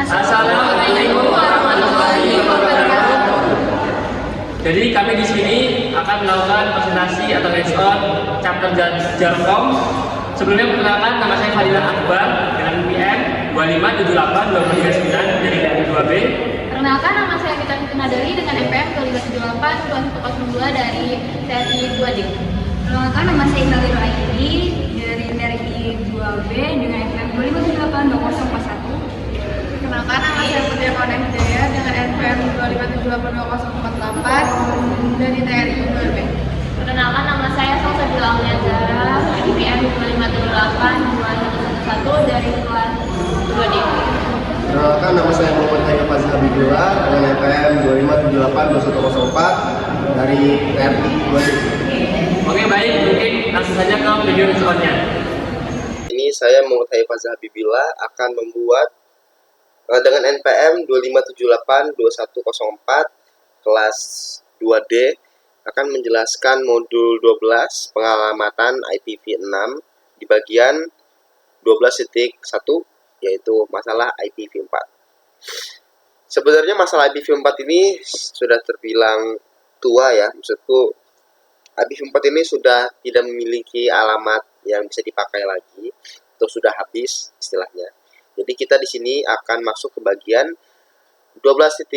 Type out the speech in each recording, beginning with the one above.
Assalamualaikum warahmatullahi wabarakatuh. Jadi kami di sini akan melakukan presentasi atau hands-on chapter Jarkom. Sebelumnya perkenalkan, nama saya Fadilah Akbar dengan NPM 2578 dari TRI 2B. Perkenalkan, nama saya Mita Nadari dengan NPM 2578 2102 dari TRI 2D. Perkenalkan, nama saya Iqbal Aini dari TRI 2B dengan NPM 2578 2041. Perkenalkan, nama saya Putri Mauna Hidayah dengan NPM 2578 dari TRI 2B. Perkenalkan, nama saya Salsabila Auliazara, NPM 2578 2111 dari kelas 2D. Perkenalkan, nama saya Muhammad Haikal Fazil Habibullah dengan NPM 2578 2104 dari TRI 2D. Oke, baik, mungkin langsung saja ke video hands-on-nya. Ini saya Muhammad Haikal Fazil Habibullah akan membuat dengan NPM 2578 2104 kelas 2D akan menjelaskan modul 12 pengalamatan IPv6 di bagian 12.1 yaitu masalah IPv4. Sebenarnya masalah IPv4 ini sudah terbilang tua ya, maksudku IPv4 ini sudah tidak memiliki alamat yang bisa dipakai lagi atau sudah habis istilahnya. Jadi kita di sini akan masuk ke bagian 12.1.1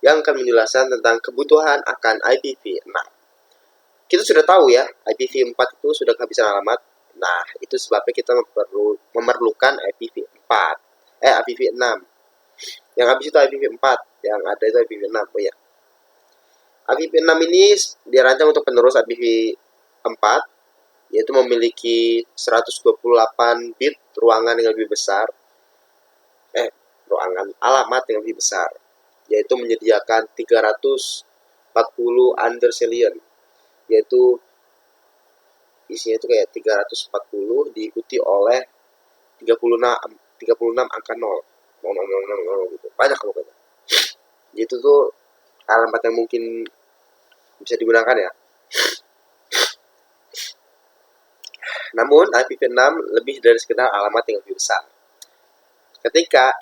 yang akan menjelaskan tentang kebutuhan akan IPv6. Kita sudah tahu ya, IPv4 itu sudah kehabisan alamat. Nah, itu sebabnya kita memerlukan IPv6. Yang habis itu IPv4, yang ada itu IPv6. Oh ya. IPv6 ini dirancang untuk penerus IPv4, yaitu memiliki 128 bit ruangan yang lebih besar. Ruangan alamat yang lebih besar, yaitu menyediakan 340 underselion, yaitu isinya itu kayak 340 diikuti oleh 36 angka 0 gitu. Banyak pokoknya. Itu tuh alamat yang mungkin bisa digunakan ya. Namun IPv6 lebih dari sekedar alamat yang lebih besar. Ketika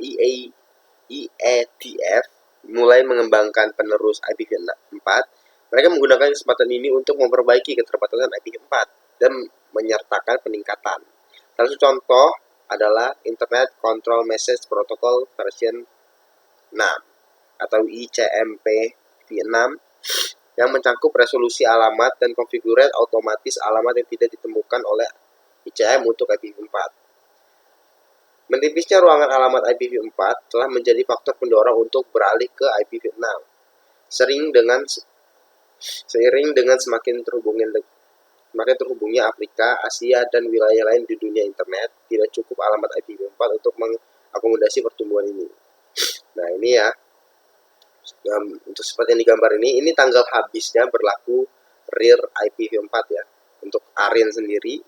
IETF mulai mengembangkan penerus IPv4, mereka menggunakan kesempatan ini untuk memperbaiki keterbatasan IPv4 dan menyertakan peningkatan. Salah satu contoh adalah Internet Control Message Protocol version 6 atau ICMP v6 yang mencakup resolusi alamat dan konfigurasi otomatis alamat yang tidak ditemukan oleh ICM untuk IPv4. Menipisnya ruangan alamat IPv4 telah menjadi faktor pendorong untuk beralih ke IPv6. Seiring dengan semakin terhubungnya Afrika, Asia, dan wilayah lain di dunia internet, tidak cukup alamat IPv4 untuk mengakomodasi pertumbuhan ini. Nah, ini ya. Untuk seperti yang digambar ini tanggal habisnya berlaku rear IPv4 ya. Untuk ARIN sendiri,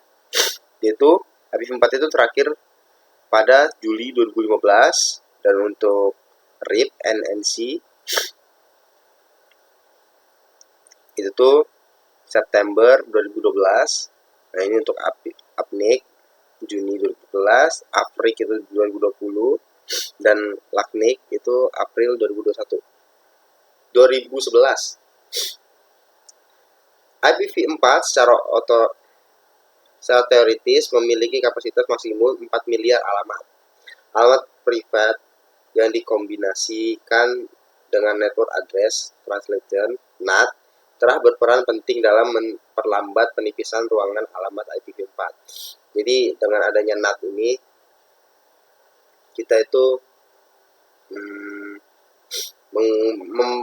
yaitu IPv4 itu terakhir pada Juli 2015, dan untuk RIP NNC itu tuh September 2012. Nah, ini untuk APNIC Juni 2012, AFRIC itu 2020, dan LACNIC itu April 2011. IPv4 secara teoritis memiliki kapasitas maksimum 4 miliar alamat. Alamat privat yang dikombinasikan dengan network address translation NAT telah berperan penting dalam memperlambat penipisan ruangan alamat IPv4. Jadi dengan adanya NAT ini kita itu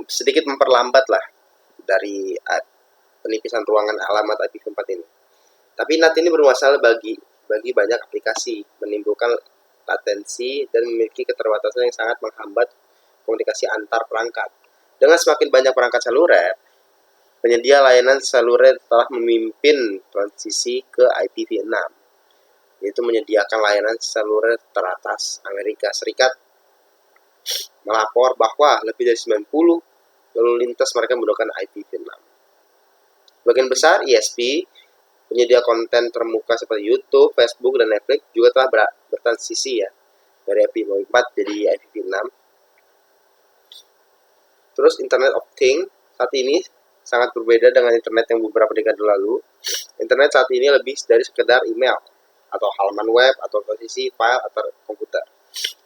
sedikit memperlambat lah dari penipisan ruangan alamat IPv4 ini. Tapi NAT ini bermasalah bagi banyak aplikasi, menimbulkan latensi dan memiliki keterbatasan yang sangat menghambat komunikasi antar perangkat. Dengan semakin banyak perangkat seluler, penyedia layanan seluler telah memimpin transisi ke IPv6, yaitu menyediakan layanan seluler teratas. Amerika Serikat melapor bahwa lebih dari 90 lalu lintas mereka menggunakan IPv6. Bagian besar ISP penyedia konten terbuka seperti YouTube, Facebook, dan Netflix juga telah bertransisi ya dari IPv4 jadi IPv6. Terus Internet of Things saat ini sangat berbeda dengan internet yang beberapa dekade lalu. Internet saat ini lebih dari sekedar email atau halaman web atau posisi file atau komputer.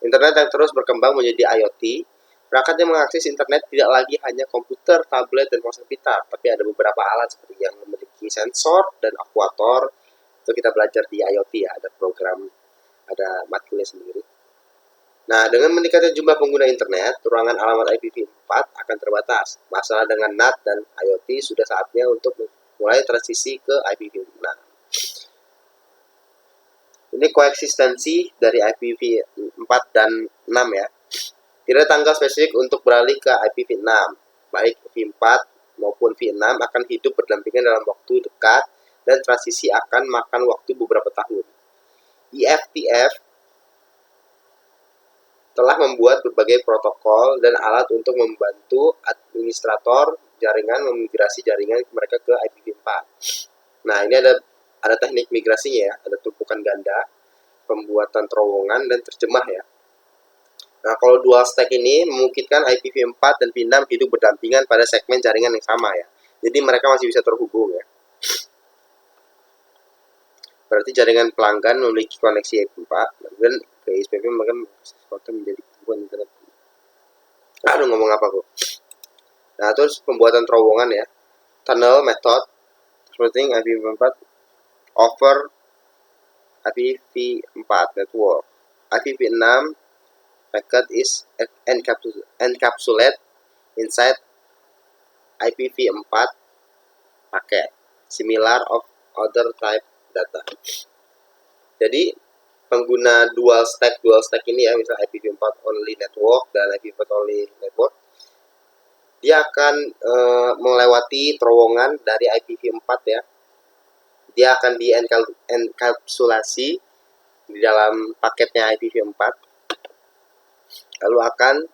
Internet yang terus berkembang menjadi IoT. Perangkat yang mengakses internet tidak lagi hanya komputer, tablet, dan ponsel pintar, tapi ada beberapa alat seperti yang memiliki sensor dan aktuator. Itu kita belajar di IoT ya, ada program, ada matkulnya sendiri. Nah, dengan meningkatnya jumlah pengguna internet, ruangan alamat IPv4 akan terbatas. Masalah dengan NAT dan IoT sudah saatnya untuk mulai transisi ke IPv6. Ini koeksistensi dari IPv4 dan 6 ya. Tidak tanggal spesifik untuk beralih ke IPv6. Baik V4 maupun V6 akan hidup berdampingan dalam waktu dekat dan transisi akan makan waktu beberapa tahun. IFTF telah membuat berbagai protokol dan alat untuk membantu administrator jaringan memigrasi jaringan mereka ke IPv4. Nah, ini ada teknik migrasinya ya, ada tumpukan ganda, pembuatan terowongan dan terjemah ya. Nah, kalau dual stack ini memungkinkan IPv4 dan V6 hidup berdampingan pada segmen jaringan yang sama ya. Jadi mereka masih bisa terhubung ya. Berarti jaringan pelanggan memiliki koneksi IPv4 dan ke ISP bahkan menjadi hubungan internet. Aduh, ngomong apa kok. Nah, terus pembuatan terowongan ya. Tunnel method seperti IPv4 over IPv4 network. IPv6 packet is encapsulated inside IPv4 packet, similar of other type data. Jadi pengguna dual stack ini ya, misalnya IPv4 only network dan IPv4 only network, dia akan melewati terowongan dari IPv4 ya. Dia akan dienkapsulasi di dalam paketnya IPv4. Lalu akan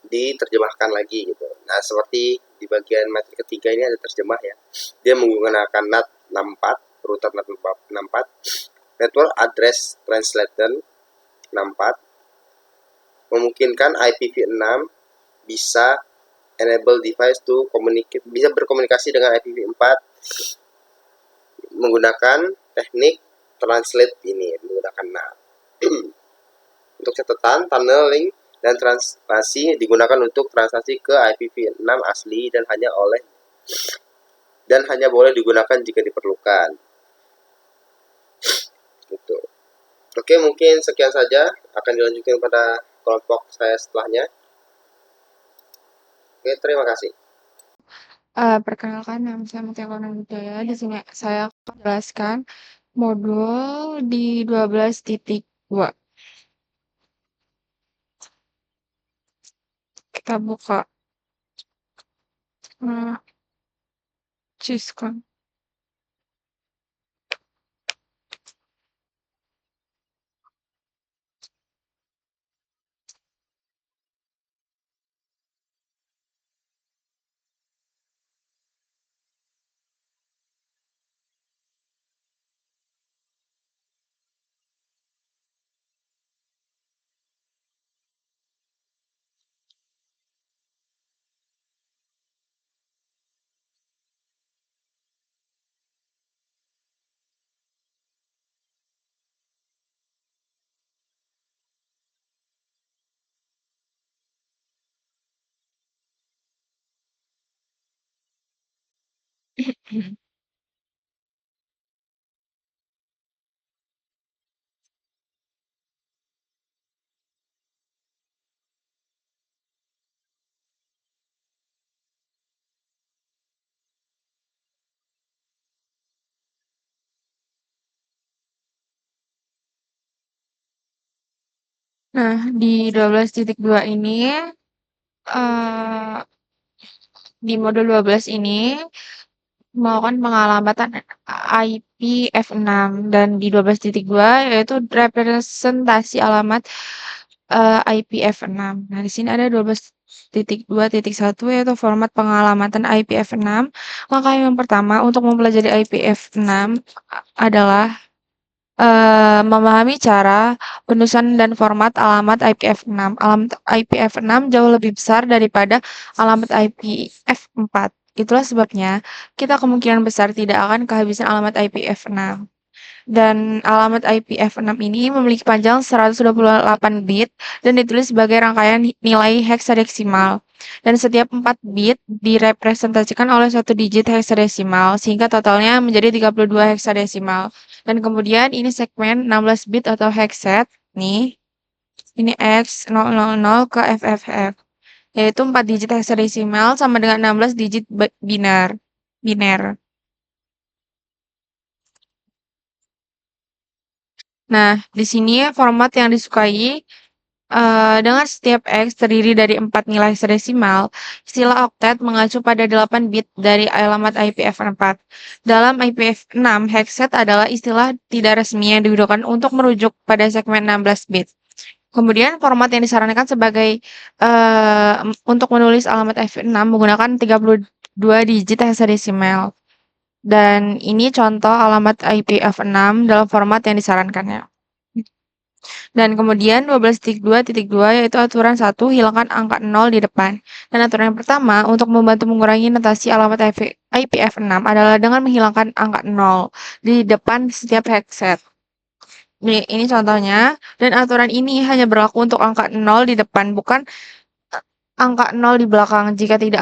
diterjemahkan lagi gitu. Nah, seperti di bagian materi ketiga ini ada terjemah ya. Dia menggunakan NAT 64, router NAT 64, Network Address Translation 64, memungkinkan IPv6 bisa enable device to communicate, bisa berkomunikasi dengan IPv4 menggunakan teknik translate ini, menggunakan NAT. Untuk catatan, tunneling dan translasi digunakan untuk transaksi ke IPv6 asli dan hanya boleh digunakan jika diperlukan. Gitu. Oke, mungkin sekian saja. Akan dilanjutkan pada kelompok saya setelahnya. Oke, terima kasih. Perkenalkan, nama saya Mutia Wijaya. Di sini saya akan menjelaskan modul di 12.2. Kita buka Ciscon. Nah, di 12.2 ini, di modul 12 ini melakukan pengalamatan IPv6 dan di 12.2 yaitu representasi alamat IPv6. Nah, di sini ada 12.2.1 yaitu format pengalamatan IPv6. Langkah yang pertama untuk mempelajari IPv6 adalah memahami cara penulisan dan format alamat IPv6. Alamat IPv6 jauh lebih besar daripada alamat IPv4. Itulah sebabnya kita kemungkinan besar tidak akan kehabisan alamat IPv6. Dan alamat IPv6 ini memiliki panjang 128 bit dan ditulis sebagai rangkaian nilai heksadesimal. Dan setiap 4 bit direpresentasikan oleh satu digit heksadesimal, sehingga totalnya menjadi 32 heksadesimal. Dan kemudian ini segmen 16 bit atau hexet, nih, ini X000 ke FFF, yaitu 4 digit heksadesimal sama dengan 16 digit biner. Nah, di sini format yang disukai dengan setiap X terdiri dari 4 nilai heksadesimal, istilah oktet mengacu pada 8 bit dari alamat IPv4. Dalam IPv6, hexet adalah istilah tidak resmi yang digunakan untuk merujuk pada segmen 16 bit. Kemudian format yang disarankan sebagai untuk menulis alamat IPv6 menggunakan 32 digit heksadesimal. Dan ini contoh alamat IPv6 dalam format yang disarankannya. Dan kemudian 12.2.2 yaitu aturan 1, hilangkan angka 0 di depan. Dan aturan yang pertama untuk membantu mengurangi notasi alamat IPv6 adalah dengan menghilangkan angka 0 di depan setiap hexet. Ini contohnya, dan aturan ini hanya berlaku untuk angka 0 di depan, bukan angka 0 di belakang. Jika tidak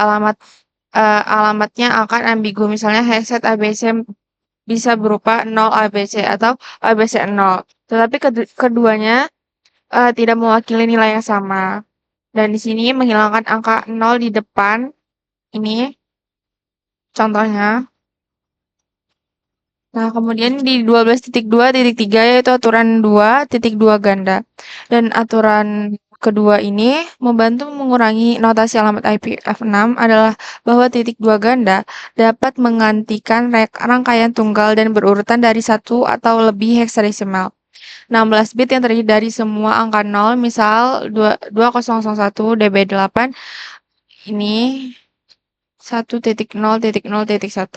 alamatnya akan ambigu. Misalnya hexet ABC bisa berupa 0 ABC atau ABC 0. Tetapi keduanya tidak mewakili nilai yang sama. Dan di sini menghilangkan angka 0 di depan, ini contohnya. Nah, kemudian di 12.2.3 yaitu aturan 2.2 ganda. Dan aturan kedua ini membantu mengurangi notasi alamat IPv6 adalah bahwa titik 2 ganda dapat menggantikan rangkaian tunggal dan berurutan dari satu atau lebih heksadesimal. 16 bit yang terdiri dari semua angka 0, misal 2001 DB8, ini 1.0.0.1,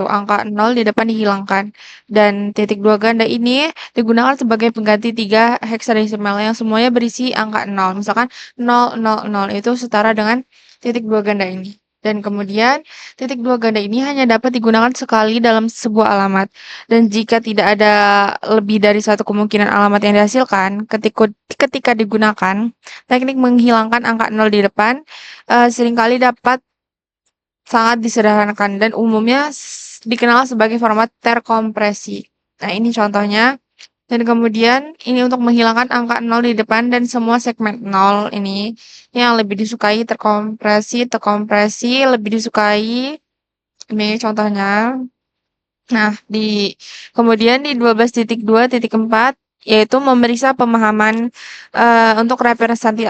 angka 0 di depan dihilangkan. Dan titik 2 ganda ini digunakan sebagai pengganti 3 heksadesimal yang semuanya berisi angka 0. Misalkan 000 itu setara dengan titik 2 ganda ini. Dan kemudian titik 2 ganda ini hanya dapat digunakan sekali dalam sebuah alamat. Dan jika tidak ada lebih dari satu kemungkinan alamat yang dihasilkan, ketika digunakan, teknik menghilangkan angka 0 di depan seringkali dapat sangat disederhanakan dan umumnya dikenal sebagai format terkompresi. Nah, ini contohnya. Dan kemudian ini untuk menghilangkan angka 0 di depan dan semua segmen 0 ini yang lebih disukai terkompresi lebih disukai. Ini contohnya. Nah, kemudian di 12.2.4 yaitu memeriksa pemahaman untuk representasi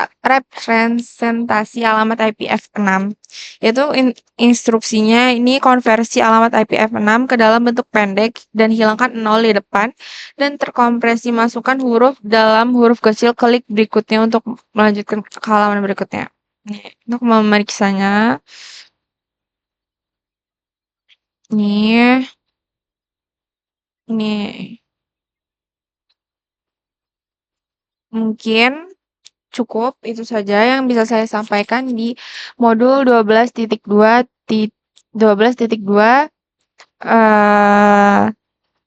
alamat IPv6. Yaitu instruksinya ini konversi alamat IPv6 ke dalam bentuk pendek dan hilangkan 0 di depan dan terkompresi masukkan huruf dalam huruf kecil, klik berikutnya untuk melanjutkan ke halaman berikutnya. Nih, untuk memeriksanya. Nih. Ini mungkin cukup itu saja yang bisa saya sampaikan di modul 12.2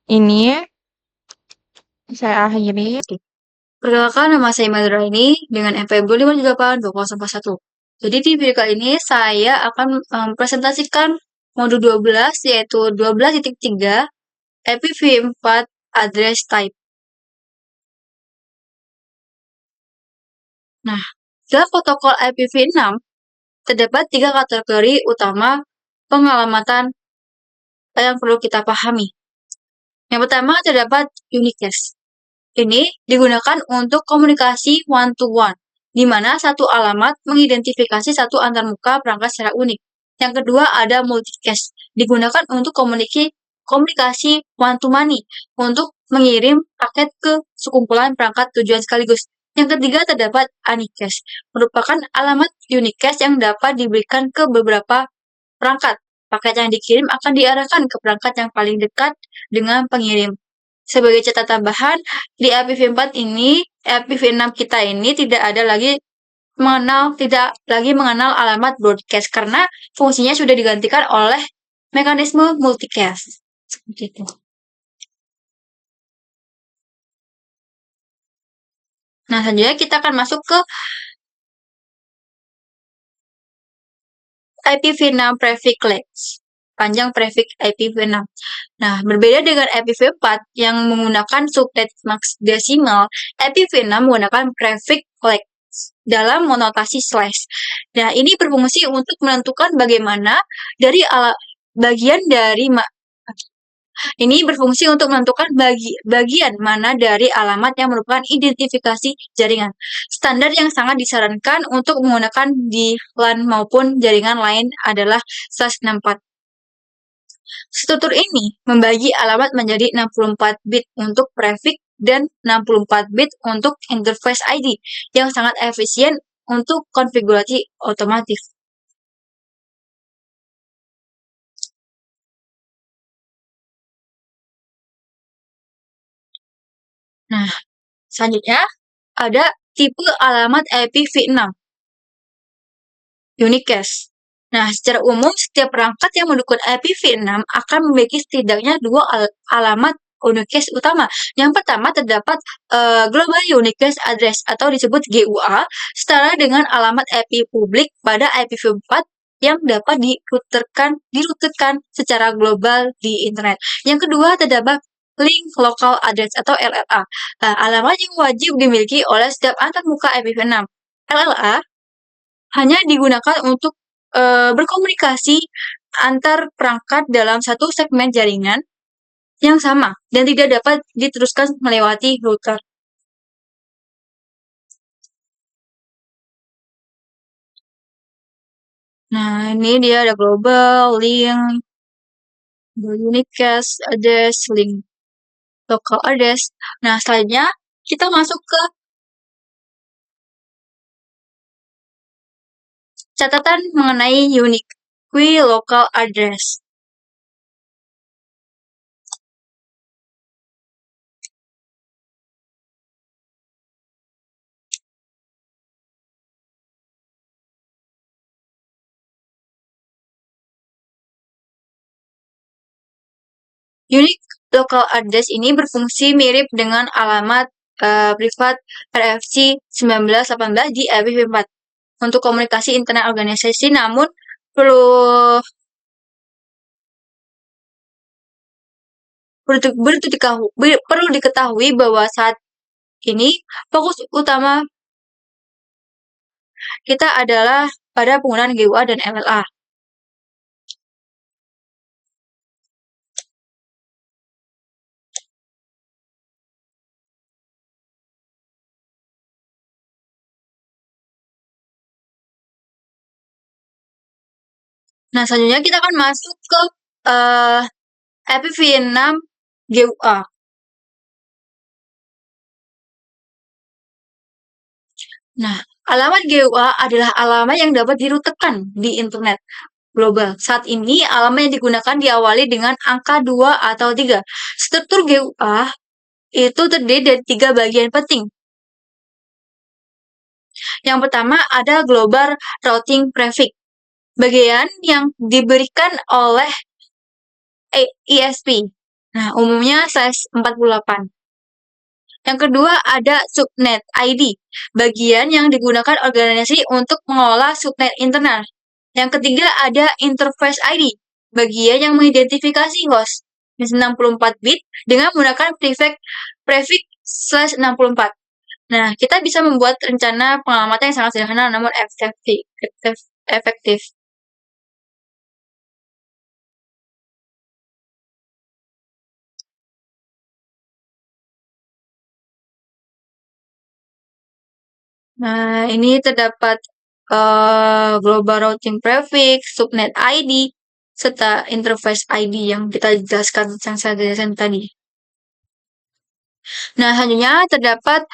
ini saya akhiri. Perkenalkan, nama saya Madura ini dengan NPM 25782041. Jadi di video kali ini saya akan mempresentasikan modul 12 yaitu 12.3 IPv4 address type. Nah, dalam protokol IPv6 terdapat 3 kategori utama pengalamatan yang perlu kita pahami. Yang pertama terdapat unicast. Ini digunakan untuk komunikasi one-to-one, di mana satu alamat mengidentifikasi satu antarmuka perangkat secara unik. Yang kedua ada multicast, digunakan untuk komunikasi one-to-many, untuk mengirim paket ke sekumpulan perangkat tujuan sekaligus. Yang ketiga terdapat unicast, merupakan alamat unicast yang dapat diberikan ke beberapa perangkat. Paket yang dikirim akan diarahkan ke perangkat yang paling dekat dengan pengirim. Sebagai catatan tambahan, di IPv4 ini, IPv6 kita ini tidak lagi mengenal alamat broadcast karena fungsinya sudah digantikan oleh mekanisme multicast. Seperti itu. Nah, selanjutnya kita akan masuk ke IPv6 prefix length, panjang prefix IPv6. Nah, berbeda dengan IPv4 yang menggunakan subnet max desimal, IPv6 menggunakan prefix length dalam monotasi slash. Nah, ini berfungsi untuk menentukan bagaimana dari bagian dari ini berfungsi untuk menentukan bagian mana dari alamat yang merupakan identifikasi jaringan. Standar yang sangat disarankan untuk menggunakan di LAN maupun jaringan lain adalah /64. Struktur ini membagi alamat menjadi 64 bit untuk prefix dan 64 bit untuk interface ID yang sangat efisien untuk konfigurasi otomatis. Nah, selanjutnya ada tipe alamat IPv6, unicast. Nah, secara umum setiap perangkat yang mendukung IPv6 akan memiliki setidaknya dua alamat unicast utama. Yang pertama terdapat Global Unicast Address atau disebut GUA, setara dengan alamat IP publik pada IPv4 yang dapat dirutekan secara global di internet. Yang kedua terdapat Link Local Address atau LLA. Alamat yang wajib dimiliki oleh setiap antarmuka IPv6. LLA hanya digunakan untuk berkomunikasi antar perangkat dalam satu segmen jaringan yang sama dan tidak dapat diteruskan melewati router. Nah, ini dia ada global, link, unicast address, link local address. Nah, selanjutnya kita masuk ke catatan mengenai unique local address. Unique local address ini berfungsi mirip dengan alamat privat RFC 1918 di IPv4 untuk komunikasi internal organisasi, namun perlu diketahui bahwa saat ini fokus utama kita adalah pada penggunaan GUA dan LLA. Nah, selanjutnya kita akan masuk ke IPv6 GUA. Nah, alamat GUA adalah alamat yang dapat dirutekan di internet global. Saat ini, alamat yang digunakan diawali dengan angka 2 atau 3. Struktur GUA itu terdiri dari 3 bagian penting. Yang pertama ada Global Routing Prefix, bagian yang diberikan oleh ISP. Nah, umumnya /48. Yang kedua ada subnet ID, bagian yang digunakan organisasi untuk mengelola subnet internal. Yang ketiga ada interface ID, bagian yang mengidentifikasi host 64 bit dengan menggunakan prefix /64. Nah, kita bisa membuat rencana pengalamatan yang sangat sederhana namun efektif. Nah, ini terdapat Global Routing Prefix, Subnet ID, serta Interface ID yang kita jelaskan yang saya jelaskan tadi. Nah, selanjutnya terdapat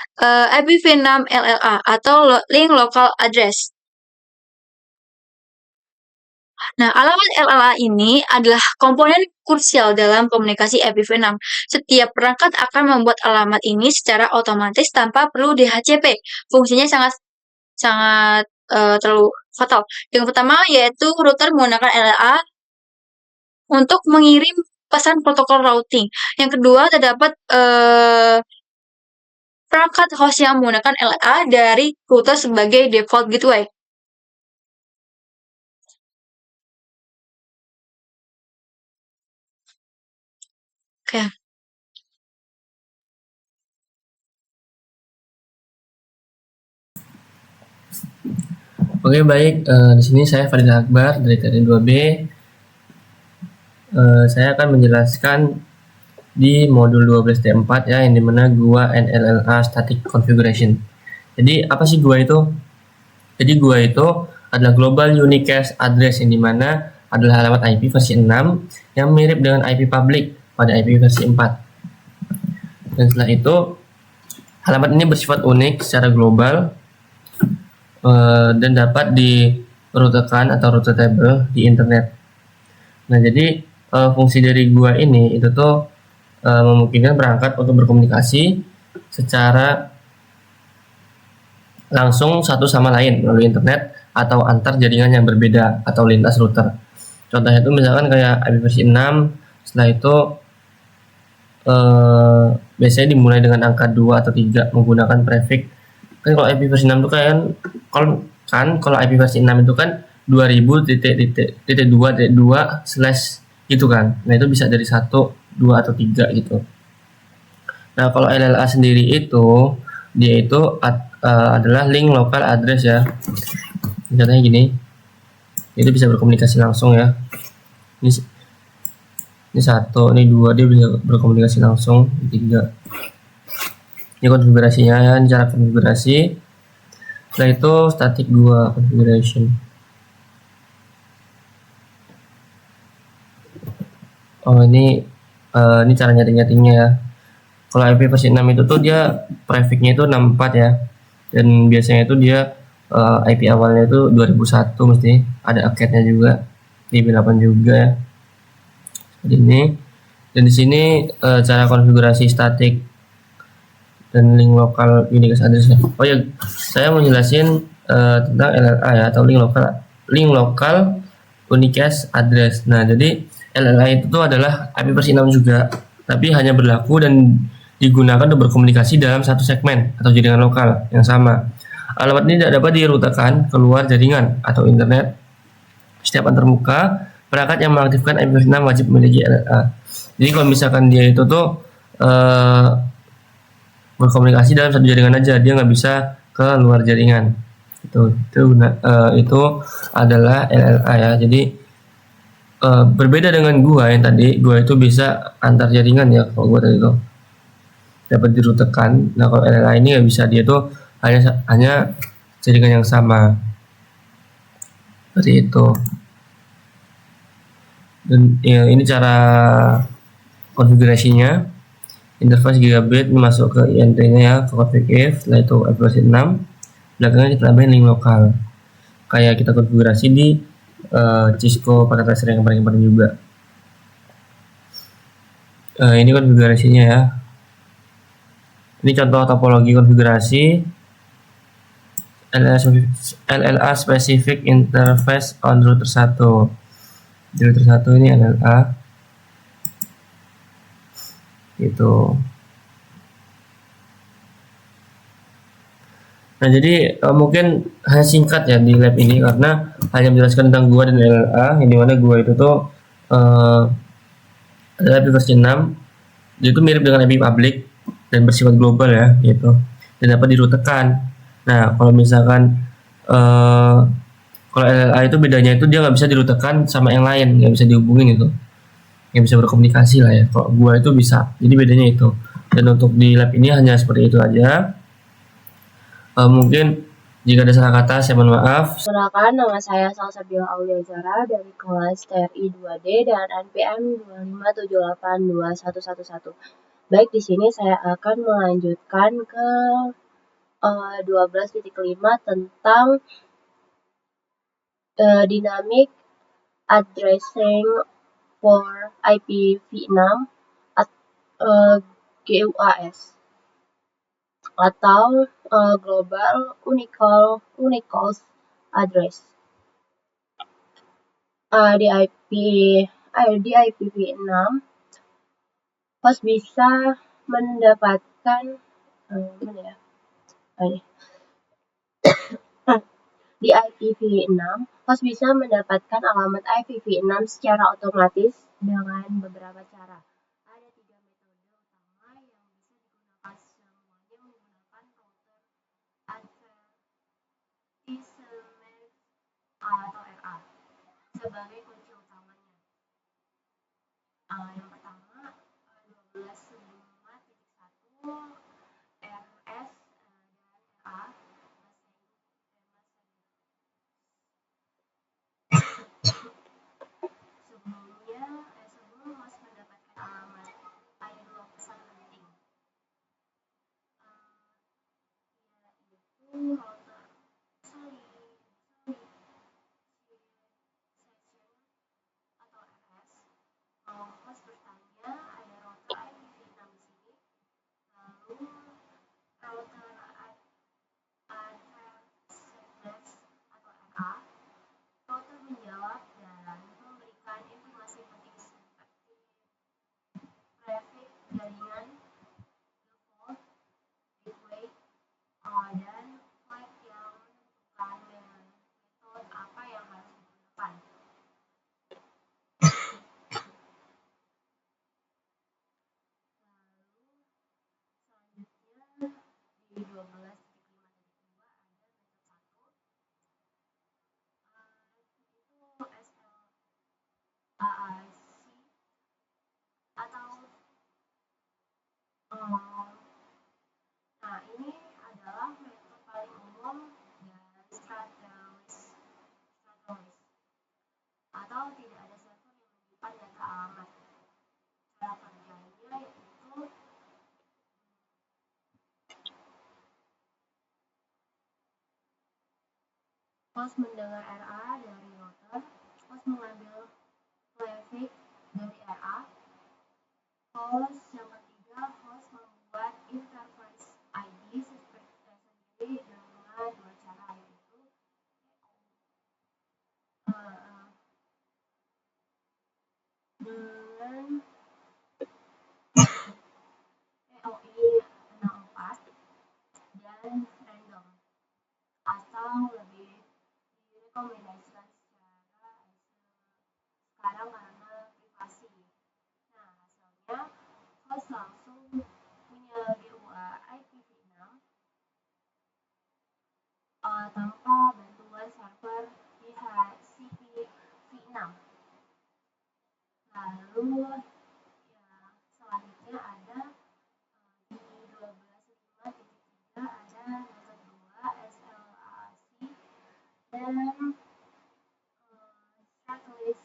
IPv6 LLA atau Link Local Address. Nah, alamat LLA ini adalah komponen krusial dalam komunikasi IPv6. Setiap perangkat akan membuat alamat ini secara otomatis tanpa perlu DHCP. Fungsinya sangat sangat terlalu fatal. Yang pertama yaitu router menggunakan LLA untuk mengirim pesan protokol routing. Yang kedua terdapat perangkat host yang menggunakan LLA dari router sebagai default gateway. Oke. Oke, baik. Di sini saya Fadil Akbar dari TRI 2B. Saya akan menjelaskan di modul 12D4 ya, yang dimana GUA and LLA Static Configuration. Jadi apa sih GUA itu? Jadi GUA itu adalah Global Unicast Address, yang dimana adalah alamat IP versi 6 yang mirip dengan IP public pada IP versi 4. Dan setelah itu alamat ini bersifat unik secara global dan dapat dirutekan atau routeable di internet. Nah, jadi fungsi dari GUA ini itu tuh memungkinkan perangkat untuk berkomunikasi secara langsung satu sama lain melalui internet atau antar jaringan yang berbeda atau lintas router. Contohnya itu misalkan kayak IP versi 6, setelah itu biasanya dimulai dengan angka 2 atau 3 menggunakan prefix. Kan kalau IP versi 6 itu kalau IP versi 6 itu kan 2000.2.2 slash gitu kan. Nah, itu bisa dari 1, 2 atau 3 gitu. Nah, kalau LLA sendiri itu dia itu adalah link local address ya. Contohnya gini. Itu bisa berkomunikasi langsung ya. Ini 1, ini 2, dia bisa berkomunikasi langsung. 3. Ini konfigurasinya ya, ini cara konfigurasi. Setelah itu static 2 configuration. Oh, ini cara nyeting-nyetingnya ya. Kalau IP versi 6 itu tuh dia prefixnya itu 64 ya. Dan biasanya itu dia IP awalnya itu 2001 mesti ada aketnya juga. IP8 juga ya. Seperti ini. Dan di sini cara konfigurasi static dan link lokal unicast address. Oh ya, saya mau jelasin tentang LLA ya, atau link lokal unicast address. Nah, jadi LLA itu tuh adalah IP versi 6 juga, tapi hanya berlaku dan digunakan untuk berkomunikasi dalam satu segmen atau jaringan lokal yang sama. Alamat ini tidak dapat dirutekan keluar jaringan atau internet. Setiap antarmuka, perangkat yang mengaktifkan IP versi 6 wajib memiliki LLA. Jadi kalau misalkan dia itu tuh berkomunikasi dalam satu jaringan aja, dia nggak bisa ke luar jaringan. Itu adalah LLA ya. Jadi berbeda dengan gua yang tadi, gua itu bisa antar jaringan ya. Kalau gua tadi itu dapat dirutekan. Nah, kalau LLA ini nggak bisa, dia tuh hanya jaringan yang sama. Seperti itu. Dan ya, ini cara konfigurasinya. Interface gigabit ini masuk ke INT-nya ya, ke config if, setelah itu IP versi 6. Belakangnya kita tambahin link lokal. Kayak kita konfigurasi di Cisco paket tracer yang kemarin juga. Ini konfigurasinya ya. Ini contoh topologi konfigurasi LLA specific interface on router 1. Di router 1 ini LLA gitu. Nah, jadi mungkin hanya singkat ya di lab ini, karena hanya menjelaskan tentang GUA dan LLA, yang dimana GUA itu tuh adalah IP versi 6, dia itu mirip dengan IP public dan bersifat global ya gitu, dan dapat dirutekan. Nah, kalau misalkan kalau LLA itu bedanya itu dia nggak bisa dirutekan sama yang lain, nggak bisa dihubungin gitu, nggak bisa berkomunikasi lah ya. Kalau GUA itu bisa, jadi bedanya itu. Dan untuk di lab ini hanya seperti itu aja. Mungkin jika ada salah kata saya mohon maaf. Perkenalkan, nama saya Salsabila Aulia Zara dari kelas TRI 2D dan NPM 257821111. Baik, di sini saya akan melanjutkan ke 12.5 tentang dinamik addressing for IPv6 GUAS atau Global Unicast Address. Di IPv6 host bisa mendapatkan di IPv6 host bisa mendapatkan alamat IPv6 secara otomatis dengan beberapa cara. Ada 3 metode utama yang bisa digunakan, semuanya menggunakan router advertisement atau RA sebagai kunci utamanya. Yang pertama 12.5.1 RS dan RA. Sebelum host mendapatkan alamat, ada 2 pesan penting, yaitu router session atau RS. Host bertanya ada router IPv6 di sini, lalu router advertisement atau RA. Router menjawab dan memberikan informasi penting seperti traffic jaringan, default, gateway, dan flag yang menentukan metode apa yang harus digunakan. Lalu selanjutnya di 12.5.2 ada metode 1, itu SLAAC atau ini adalah metode paling umum dan strategis atau tidak ada server yang menyimpan data alamat. Cara kerjanya yaitu host mendengar RA dari router, host mengambil traffic dari RA, yang ketiga host membuat interface ID sendiri dengan 2 cara, yaitu dengan EOI 64 dan random, atau lebih direkomendasikan sekarang karena privasi. Hasilnya host langsung punya GUA IPv6 tanpa bantuan server DHCP-v6. Lalu selanjutnya ada di 12.5.3 ada metode 2 SLAAC dan strategis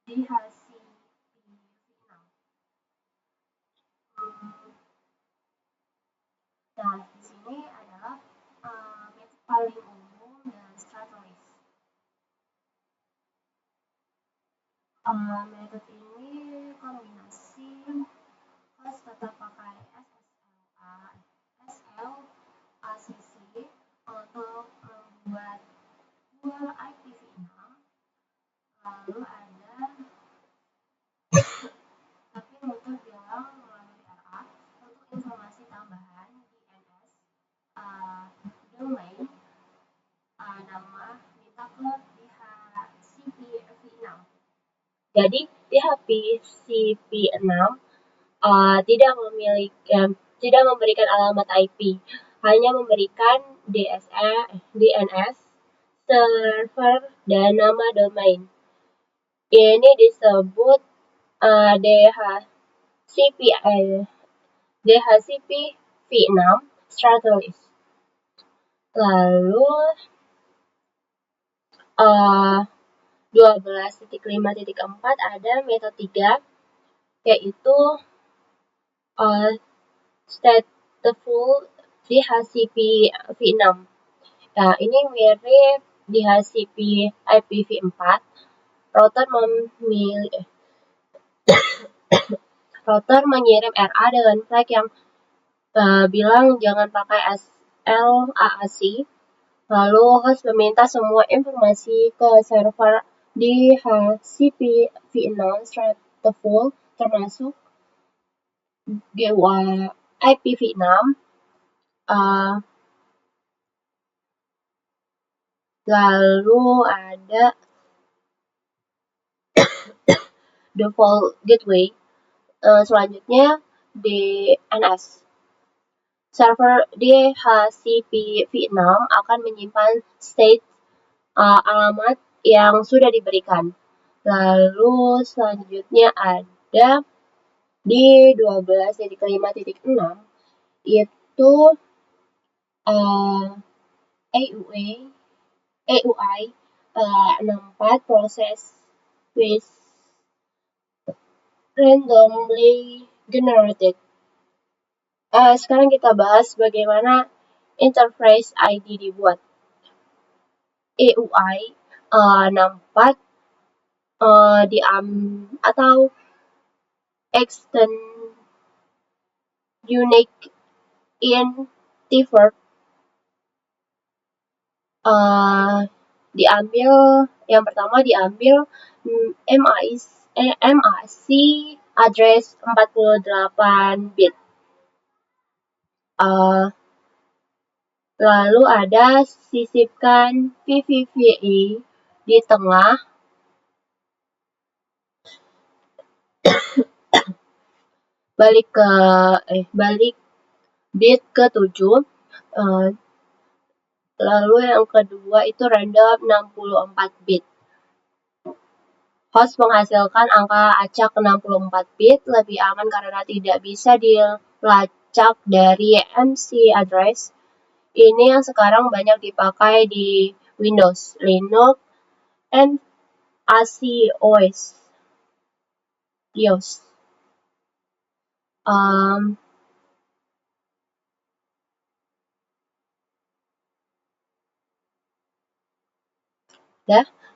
DHCP-v6. Di sini adalah metode paling umum dan strategis. Metode ini kombinasi host tetap pakai SLACC untuk membuat pool IPv6, lalu ada tapi router bilang melalui RA untuk informasi tambahan DNS, domain, nama minta ke DHCP-v6. Jadi DHCP-v6 tidak memberikan alamat IP, hanya memberikan DNS, server, dan nama domain. Ini disebut DHCP-v6 strategis. Lalu 12.5.4 ada metode 3, yaitu stateful DHCP-v6. Ini mirip DHCP IPv4, router mengirim RA dengan flag yang bilang jangan pakai SLAAC. Lalu host meminta semua informasi ke server di HCP v6 Stratofull termasuk GUI IPv6. Lalu ada default gateway. Selanjutnya DNS. Server DHCP v6 akan menyimpan state alamat yang sudah diberikan. Lalu selanjutnya ada di 12.5.6 itu AUI 64 process with randomly generated. Sekarang kita bahas bagaimana interface ID dibuat. AUI 64 atau extend unique interface yang pertama diambil MAC address 48 bit. Lalu ada sisipkan VVVE di tengah. balik bit ke 7. Lalu yang kedua itu random 64 bit. Host menghasilkan angka acak 64 bit lebih aman karena tidak bisa dilacak dari MC address. Ini yang sekarang banyak dipakai di Windows, Linux, and macOS.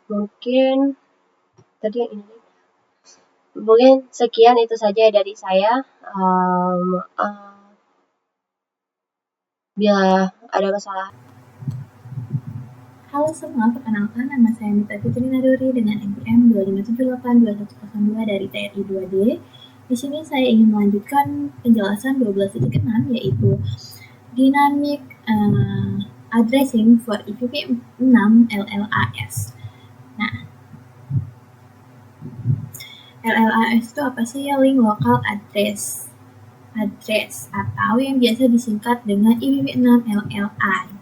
Mungkin tadi yang ini. Mungkin sekian itu saja dari saya. Bila ada kesalahan. Halo semua, perkenalkan nama saya Mita Fitri Nadori dengan NPM 257820102 dari TRI 2D. Di sini saya ingin melanjutkan penjelasan 12.6 yaitu Dynamic Addressing for IPv6 LLAS. Nah, LLAS itu apa sih? Link Local Address atau yang biasa disingkat dengan IPv6 LLA.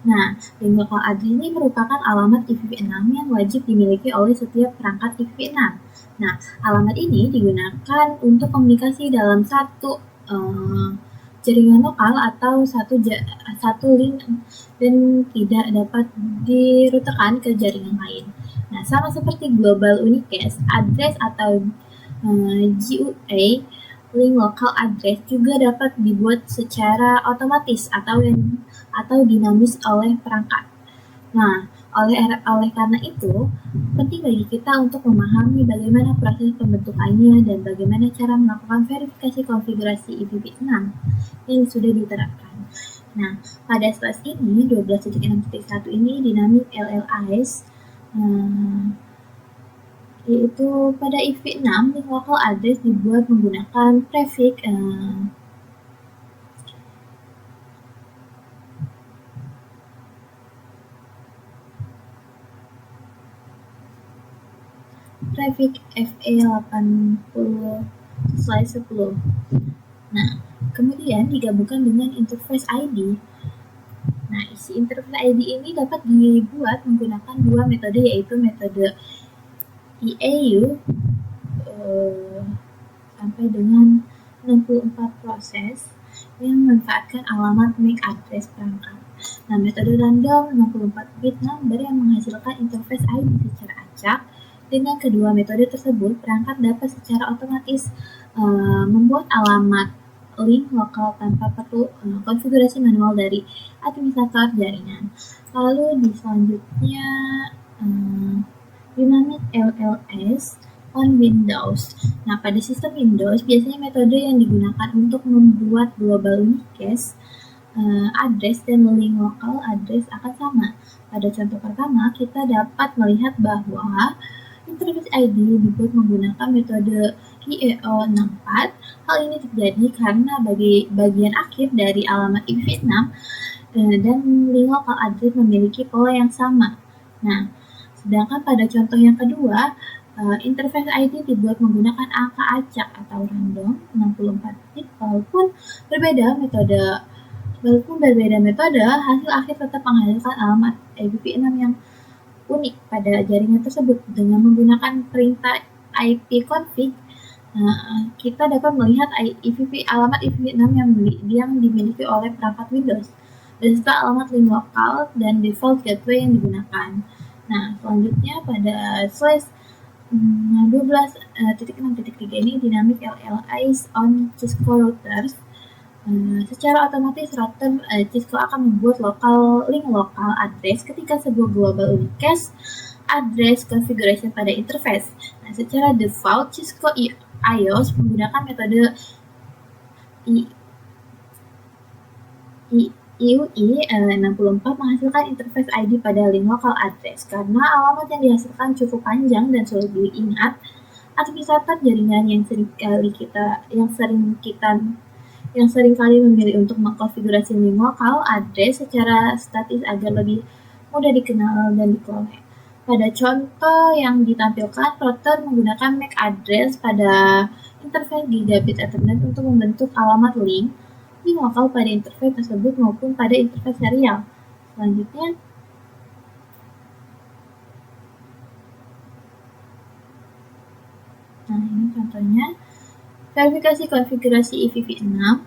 Nah, link local address ini merupakan alamat IPv6 yang wajib dimiliki oleh setiap perangkat IPv6. Nah, alamat ini digunakan untuk komunikasi dalam satu jaringan lokal atau satu link dan tidak dapat dirutekan ke jaringan lain. Nah, sama seperti Global Unicast Address atau GUA, link local address juga dapat dibuat secara otomatis atau dinamis oleh perangkat. Nah, oleh karena itu, penting bagi kita untuk memahami bagaimana proses pembentukannya dan bagaimana cara melakukan verifikasi konfigurasi IPv6 yang sudah diterapkan. Nah, pada kelas ini 12.6.1 ini Dynamic LLAS yaitu pada IPv6 link local address dibuat menggunakan prefix FE80/10. Nah, kemudian digabungkan dengan interface ID. Nah, isi interface ID ini dapat dibuat menggunakan dua metode yaitu metode EAU sampai dengan 64 proses yang memanfaatkan alamat MAC address perangkat. Nah, metode random 64 bit number yang menghasilkan interface ID secara acak. Dengan kedua metode tersebut, perangkat dapat secara otomatis membuat alamat link lokal tanpa perlu konfigurasi manual dari administrator jaringan. Lalu di selanjutnya Dynamic LLS on Windows. Nah, pada sistem Windows, biasanya metode yang digunakan untuk membuat global unicast address dan link local address akan sama. Pada contoh pertama, kita dapat melihat bahwa interface ID dibuat menggunakan metode IEO64. Hal ini terjadi karena bagian akhir dari alamat IPv6 dan link local address memiliki pola yang sama. Nah, sedangkan pada contoh yang kedua, interface ID dibuat menggunakan angka acak atau random 64 bit walaupun berbeda metode, hasil akhir tetap menghasilkan alamat IPv6 yang unik pada jaringan tersebut. Dengan menggunakan perintah ipconfig, kita dapat melihat alamat IPv6 yang dimiliki oleh perangkat Windows beserta alamat link lokal dan default gateway yang digunakan. Nah, selanjutnya pada slide 12.6.3 ini dynamic LLIs on Cisco routers. Secara otomatis router Cisco akan membuat link lokal address ketika sebuah global unicast address configuration pada interface. Nah, secara default Cisco IOS menggunakan metode IUI 64 menghasilkan interface ID pada link local address. Karena alamat yang dihasilkan cukup panjang dan sulit diingat, administrator jaringan yang sering kali memilih untuk mengkonfigurasi link lokal address secara statis agar lebih mudah dikenal dan dikelola. Pada contoh yang ditampilkan, router menggunakan MAC address pada interface gigabit Ethernet untuk membentuk alamat link lokal pada interface tersebut maupun pada interface serial. Selanjutnya, nah ini contohnya verifikasi konfigurasi IPv6.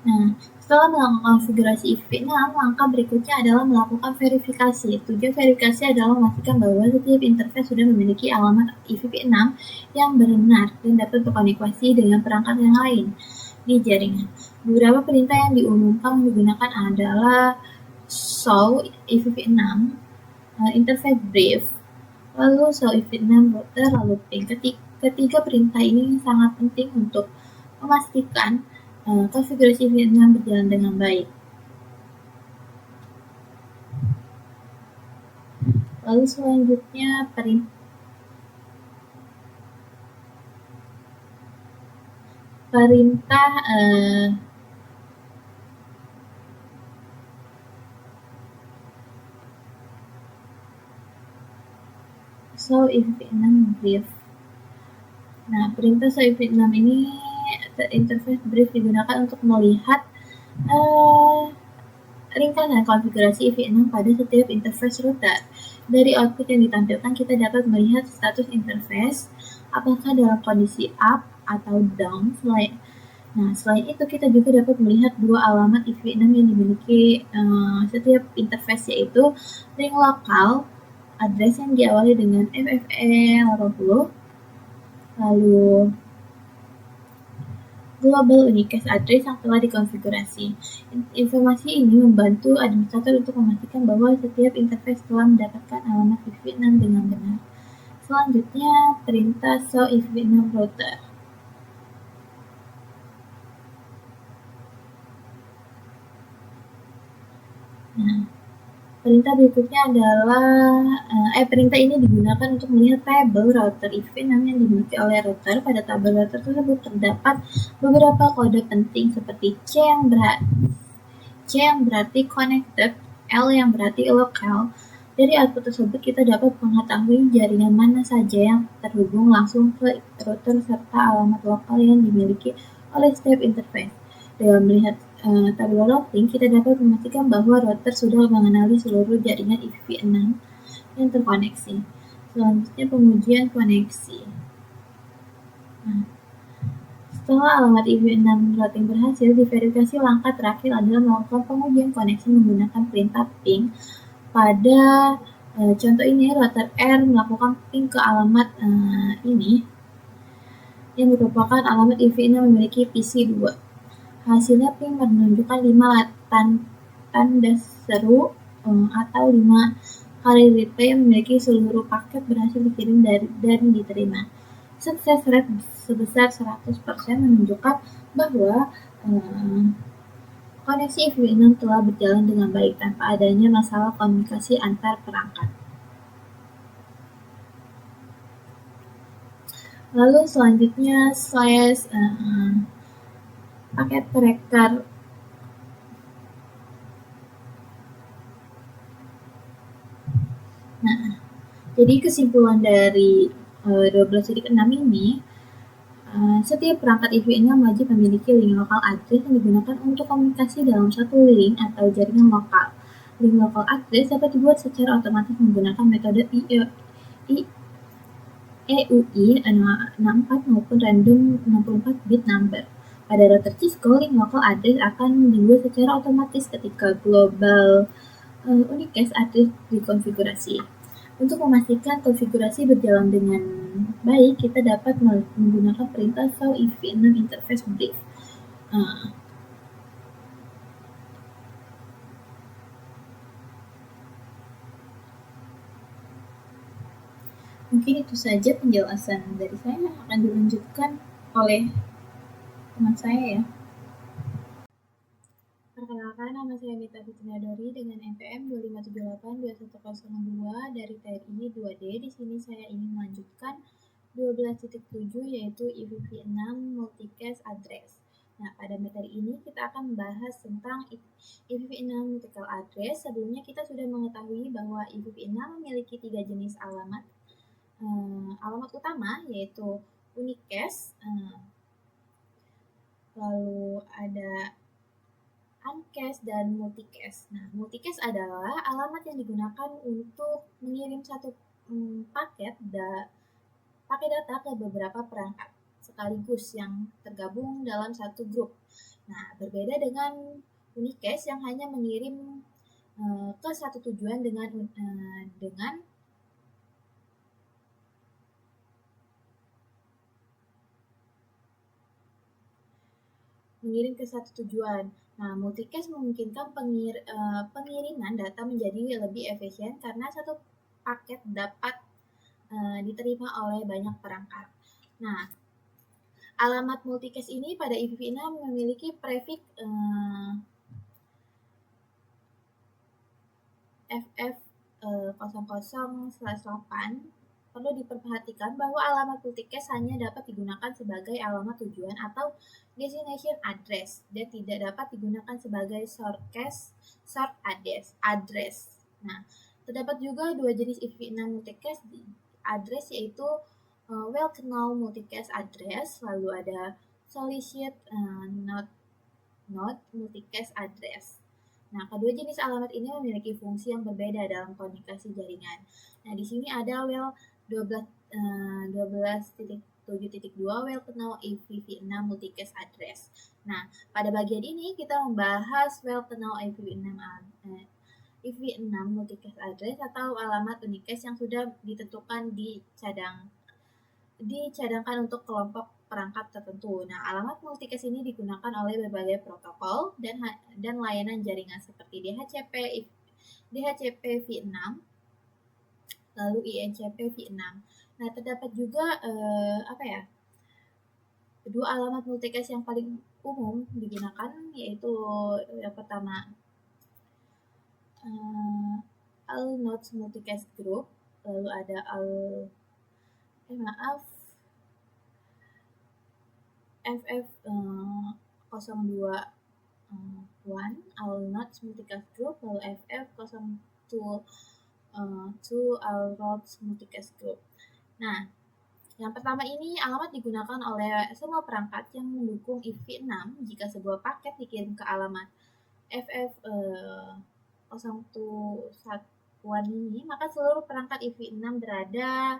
Nah, setelah melakukan konfigurasi IPv6, langkah berikutnya adalah melakukan verifikasi. Tujuan verifikasi adalah memastikan bahwa setiap interface sudah memiliki alamat IPv6 yang benar dan dapat berkomunikasi dengan perangkat yang lain di jaringan. Beberapa perintah yang diumumkan digunakan adalah show IPv6, interface brief, lalu show IPv6 router, lalu ping. Ketiga perintah ini sangat penting untuk memastikan konfigurasi IPv6 berjalan dengan baik. Lalu selanjutnya perintah show IPv6 brief. Nah, perintah show IPv6 ini interface brief digunakan untuk melihat ringkasan konfigurasi IPv6 pada setiap interface router. Dari output yang ditampilkan, kita dapat melihat status interface, apakah dalam kondisi up atau down. Selain itu, kita juga dapat melihat dua alamat IPv6 yang dimiliki setiap interface, yaitu link lokal address yang diawali dengan FFE80, lalu global unicast address yang telah dikonfigurasi. Informasi ini membantu administrator untuk memastikan bahwa setiap interface telah mendapatkan alamat IPv6 dengan benar. Selanjutnya, perintah show IPv6 router. Nah, perintah berikutnya adalah perintah ini digunakan untuk melihat tabel router IPv6 yang dimiliki oleh router. Pada tabel router tersebut terdapat beberapa kode penting seperti C yang berarti connected, L yang berarti local. Dari output tersebut kita dapat mengetahui jaringan mana saja yang terhubung langsung ke router serta alamat lokal yang dimiliki oleh setiap interface. Dengan melihat tabel routing, kita dapat memastikan bahwa router sudah mengenali seluruh jaringan IPv6 yang terkoneksi. Selanjutnya, pengujian koneksi. Nah, Setelah alamat IPv6 routing berhasil, diverifikasi langkah terakhir adalah melakukan pengujian koneksi menggunakan perintah ping. Pada contoh ini, router R melakukan ping ke alamat ini yang merupakan alamat IPv6 memiliki PC2. Hasilnya ping menunjukkan 5 tanda seru atau 5 kali replay yang memiliki seluruh paket berhasil dikirim dan diterima. Sukses rate sebesar 100% menunjukkan bahwa koneksi IPv6 telah berjalan dengan baik tanpa adanya masalah komunikasi antar perangkat. Lalu selanjutnya paket tracker. Nah, jadi kesimpulan dari 12.6 ini, setiap perangkat IPv6 wajib memiliki link lokal address yang digunakan untuk komunikasi dalam satu link atau jaringan lokal. Link lokal address dapat dibuat secara otomatis menggunakan metode EUI 64 maupun random 64 bit number. Pada router Cisco, link local address akan dibuat secara otomatis ketika global unicast address dikonfigurasi. Untuk memastikan konfigurasi berjalan dengan baik, kita dapat menggunakan perintah show IPv6 interface brief. Mungkin itu saja penjelasan dari saya, akan dilanjutkan oleh teman saya ya. Perkenalkan, nama saya Mita Fitrinadori dengan NPM 257821002 dari TRI 2D. Di sini saya ingin melanjutkan 12.7 yaitu IPv6 multicast address. Nah, pada materi ini kita akan membahas tentang IPv6 multicast address. Sebelumnya kita sudah mengetahui bahwa IPv6 memiliki 3 jenis alamat. Alamat utama yaitu unicast, lalu ada uncast dan multicast. Nah, multicast adalah alamat yang digunakan untuk mengirim satu paket data ke beberapa perangkat sekaligus yang tergabung dalam satu grup. Nah, berbeda dengan unicast yang hanya mengirim ke satu tujuan dengan mengirim ke satu tujuan. Nah, multicast memungkinkan pengiriman data menjadi lebih efisien karena satu paket dapat diterima oleh banyak perangkat. Nah, alamat multicast ini pada IPv6 memiliki prefix FF00/8. Perlu diperhatikan bahwa alamat multicast hanya dapat digunakan sebagai alamat tujuan atau destination address dan tidak dapat digunakan sebagai source address. Nah, terdapat juga dua jenis IPv6 multicast address yaitu well-known multicast address, lalu ada solicited not multicast address. Nah, kedua jenis alamat ini memiliki fungsi yang berbeda dalam komunikasi jaringan. Nah, di sini ada well 12.7.2 well-known IPv6 multicast address. Nah, pada bagian ini kita membahas well-known IPv6 multicast address atau alamat unicast yang sudah ditentukan dicadangkan untuk kelompok perangkat tertentu. Nah, alamat multicast ini digunakan oleh berbagai protokol dan layanan jaringan seperti DHCP v6, lalu INCP v6. Nah, terdapat juga dua alamat multicast yang paling umum digunakan, yaitu yang pertama all nodes multicast group, lalu ada FF021 all nodes multicast group, lalu FF022 all nodes multicast group. Nah, yang pertama ini alamat digunakan oleh semua perangkat yang mendukung IPv6 jika sebuah paket dikirim ke alamat FF021 ini, maka seluruh perangkat IPv6 berada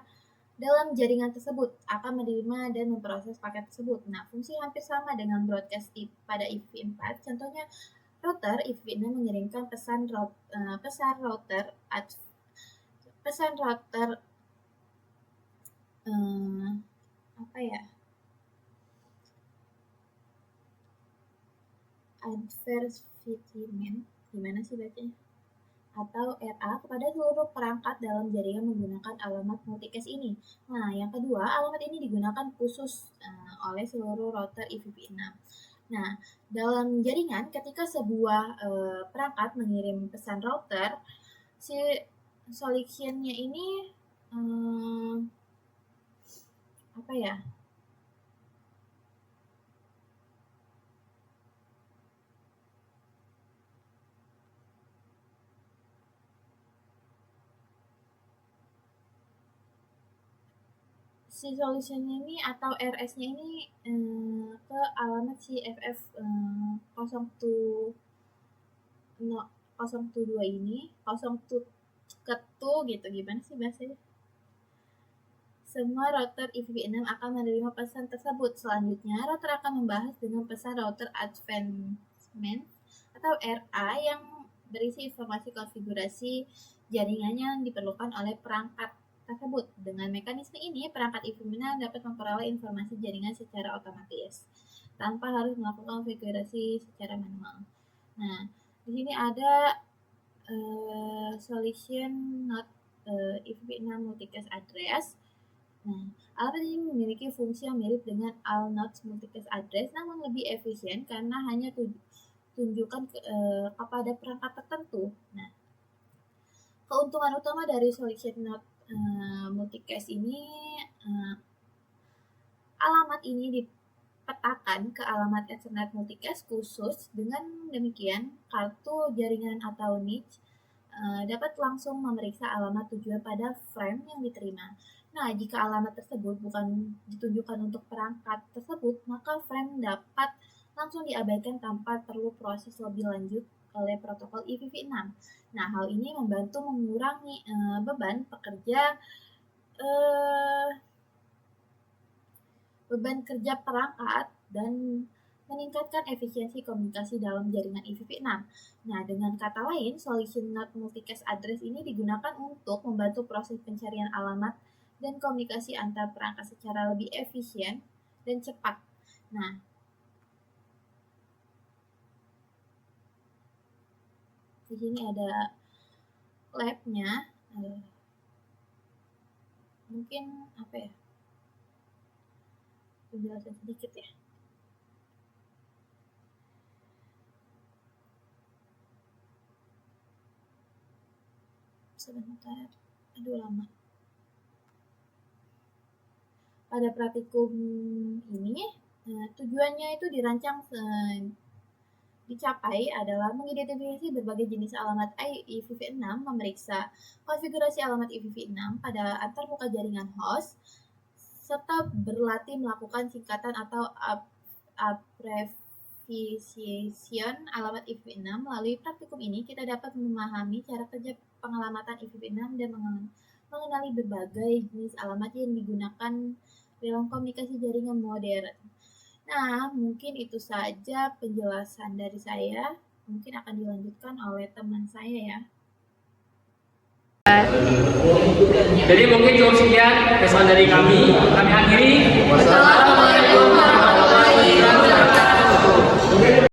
dalam jaringan tersebut akan menerima dan memproses paket tersebut. Nah, fungsi hampir sama dengan broadcast pada IPv4. Contohnya, router IPv6 mengirimkan pesan router advertisement, gimana sih bacanya? Atau RA kepada seluruh perangkat dalam jaringan menggunakan alamat multicast ini. Nah, yang kedua, alamat ini digunakan khusus oleh seluruh router IPv6. Nah, dalam jaringan ketika sebuah perangkat mengirim pesan router, si solutionnya ini si solutionnya ini atau RS-nya ini ke alamat si FF 022 ini 02 ketu gitu, gimana sih bahasanya? Semua router IPv6 akan menerima pesan tersebut. Selanjutnya, router akan membahas dengan pesan router advancement atau RA yang berisi informasi konfigurasi jaringan yang diperlukan oleh perangkat tersebut. Dengan mekanisme ini, perangkat IPv6 dapat memperoleh informasi jaringan secara otomatis tanpa harus melakukan konfigurasi secara manual. Nah, di sini ada solution not IPv6 multicast address. Nah, alamat ini memiliki fungsi yang mirip dengan ALNOT multicast address, namun lebih efisien karena hanya tunjukkan kepada perangkat tertentu. Nah, keuntungan utama dari solution not multicast ini, alamat ini dipetakan ke alamat Ethernet multicast khusus. Dengan demikian, kartu jaringan atau niche dapat langsung memeriksa alamat tujuan pada frame yang diterima. Nah, jika alamat tersebut bukan ditunjukkan untuk perangkat tersebut, maka frame dapat langsung diabaikan tanpa perlu proses lebih lanjut oleh protokol IPv6. Nah, hal ini membantu mengurangi beban kerja perangkat dan meningkatkan efisiensi komunikasi dalam jaringan IPv6. Nah, dengan kata lain, solution not multicast address ini digunakan untuk membantu proses pencarian alamat dan komunikasi antar perangkat secara lebih efisien dan cepat. Nah, di sini ada labnya, mungkin penjelasan sedikit ya. Sebentar, lama. Pada praktikum ini, tujuannya itu dirancang dicapai adalah mengidentifikasi berbagai jenis alamat IPv6, memeriksa konfigurasi alamat IPv6 pada antarmuka jaringan host, serta berlatih melakukan singkatan atau abbreviation alamat IPv6. Melalui praktikum ini, kita dapat memahami cara kerja pengalamatan IPv6 dan mengenali berbagai jenis alamat yang digunakan dalam komunikasi jaringan modern. Nah, mungkin itu saja penjelasan dari saya. Mungkin akan dilanjutkan oleh teman saya ya. Jadi mungkin cukup sekian pesan dari kami. Kami akhiri.